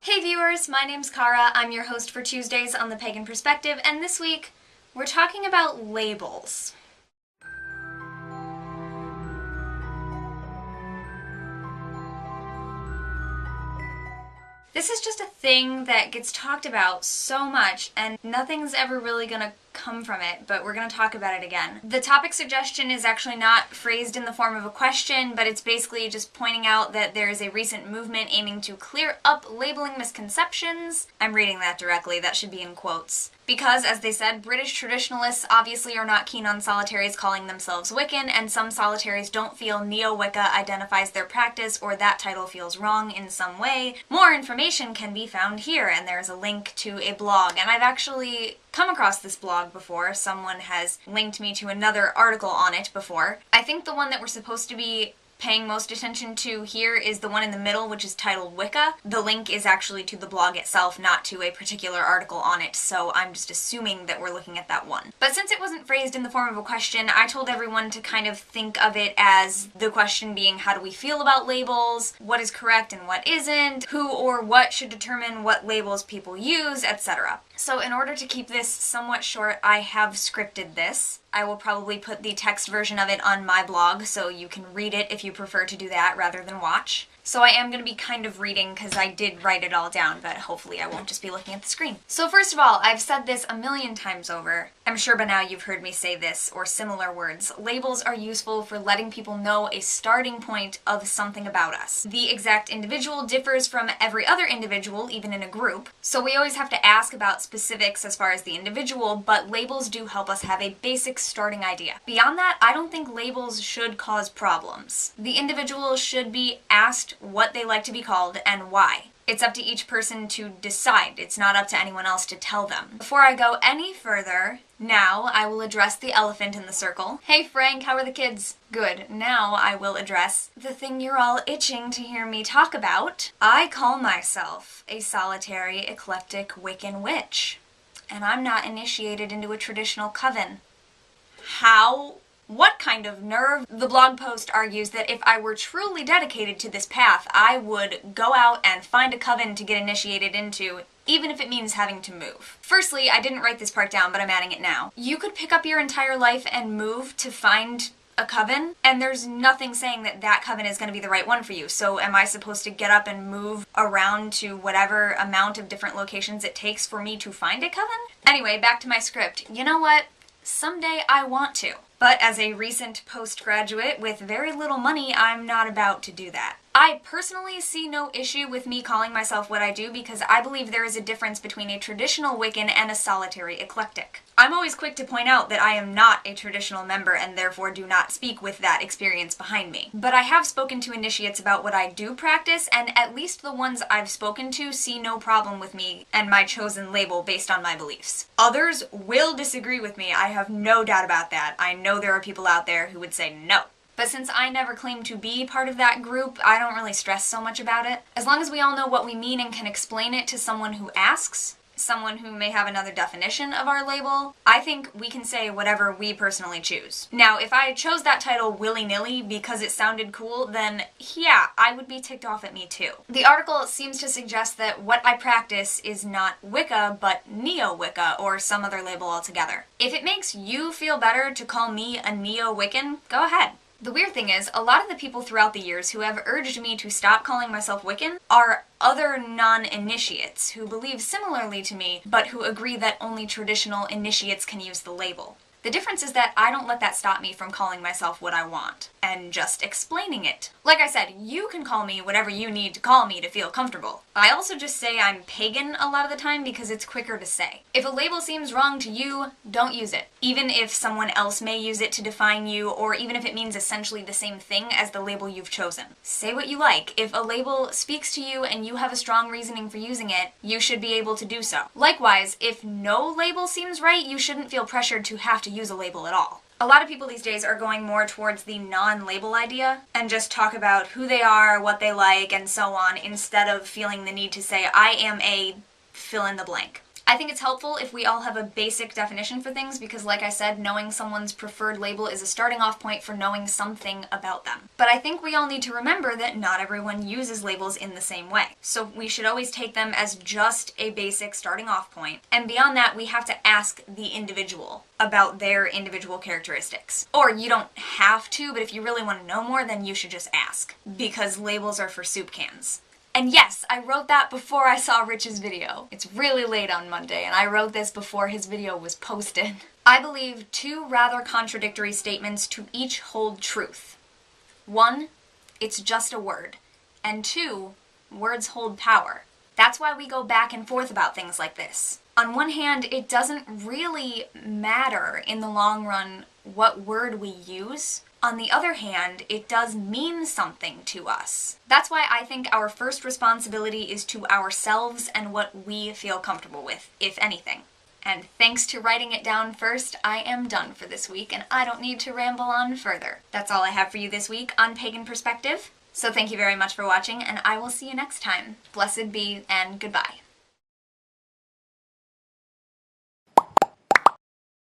Hey viewers, my name's Cara. I'm your host for Tuesdays on the Pagan Perspective, and this week we're talking about labels. This is just a thing that gets talked about so much, and nothing's ever really gonna come from it, but we're gonna talk about it again. The topic suggestion is actually not phrased in the form of a question, but it's basically just pointing out that there is a recent movement aiming to clear up labeling misconceptions. I'm reading that directly, that should be in quotes. Because, as they said, British traditionalists obviously are not keen on solitaries calling themselves Wiccan, and some solitaries don't feel Neo-Wicca identifies their practice or that title feels wrong in some way. More information can be found here, and there's a link to a blog. And I've actually come across this blog before. Someone has linked me to another article on it before. I think the one that we're supposed to be paying most attention to here is the one in the middle, which is titled Wicca. The link is actually to the blog itself, not to a particular article on it, so I'm just assuming that we're looking at that one. But since it wasn't phrased in the form of a question, I told everyone to kind of think of it as the question being, how do we feel about labels? What is correct and what isn't? Who or what should determine what labels people use, etc. So in order to keep this somewhat short, I have scripted this. I will probably put the text version of it on my blog, so you can read it if you prefer to do that rather than watch. So I am going to be kind of reading because I did write it all down, but hopefully I won't just be looking at the screen. So first of all, I've said this a million times over. I'm sure by now you've heard me say this or similar words. Labels are useful for letting people know a starting point of something about us. The exact individual differs from every other individual, even in a group, so we always have to ask about specifics as far as the individual, but labels do help us have a basic starting idea. Beyond that, I don't think labels should cause problems. The individual should be asked what they like to be called and why. It's up to each person to decide. It's not up to anyone else to tell them. Before I go any further, now I will address the elephant in the circle. Hey Frank, how are the kids? Good. Now I will address the thing you're all itching to hear me talk about. I call myself a solitary, eclectic Wiccan witch, and I'm not initiated into a traditional coven. How? What kind of nerve? The blog post argues that if I were truly dedicated to this path, I would go out and find a coven to get initiated into, even if it means having to move. Firstly, I didn't write this part down, but I'm adding it now. You could pick up your entire life and move to find a coven, and there's nothing saying that that coven is going to be the right one for you. So am I supposed to get up and move around to whatever amount of different locations it takes for me to find a coven? Anyway, back to my script. You know what? Someday I want to. But as a recent postgraduate with very little money, I'm not about to do that. I personally see no issue with me calling myself what I do because I believe there is a difference between a traditional Wiccan and a solitary eclectic. I'm always quick to point out that I am not a traditional member and therefore do not speak with that experience behind me. But I have spoken to initiates about what I do practice, and at least the ones I've spoken to see no problem with me and my chosen label based on my beliefs. Others will disagree with me, I have no doubt about that. I know there are people out there who would say no. But since I never claim to be part of that group, I don't really stress so much about it. As long as we all know what we mean and can explain it to someone who asks, someone who may have another definition of our label, I think we can say whatever we personally choose. Now, if I chose that title willy-nilly because it sounded cool, then yeah, I would be ticked off at me too. The article seems to suggest that what I practice is not Wicca, but Neo-Wicca, or some other label altogether. If it makes you feel better to call me a Neo-Wiccan, go ahead. The weird thing is, a lot of the people throughout the years who have urged me to stop calling myself Wiccan are other non-initiates who believe similarly to me, but who agree that only traditional initiates can use the label. The difference is that I don't let that stop me from calling myself what I want, and just explaining it. Like I said, you can call me whatever you need to call me to feel comfortable. I also just say I'm pagan a lot of the time because it's quicker to say. If a label seems wrong to you, don't use it. Even if someone else may use it to define you, or even if it means essentially the same thing as the label you've chosen. Say what you like. If a label speaks to you and you have a strong reasoning for using it, you should be able to do so. Likewise, if no label seems right, you shouldn't feel pressured to have to use a label at all. A lot of people these days are going more towards the non-label idea and just talk about who they are, what they like, and so on, instead of feeling the need to say, I am a fill in the blank. I think it's helpful if we all have a basic definition for things because, like I said, knowing someone's preferred label is a starting off point for knowing something about them. But I think we all need to remember that not everyone uses labels in the same way. So we should always take them as just a basic starting off point. And beyond that, we have to ask the individual about their individual characteristics. Or you don't have to, but if you really want to know more, then you should just ask. Because labels are for soup cans. And yes, I wrote that before I saw Rich's video. It's really late on Monday, and I wrote this before his video was posted. I believe two rather contradictory statements to each hold truth. One, it's just a word. And two, words hold power. That's why we go back and forth about things like this. On one hand, it doesn't really matter in the long run what word we use. On the other hand, it does mean something to us. That's why I think our first responsibility is to ourselves and what we feel comfortable with, if anything. And thanks to writing it down first, I am done for this week, and I don't need to ramble on further. That's all I have for you this week on Pagan Perspective. So thank you very much for watching, and I will see you next time. Blessed be, and goodbye.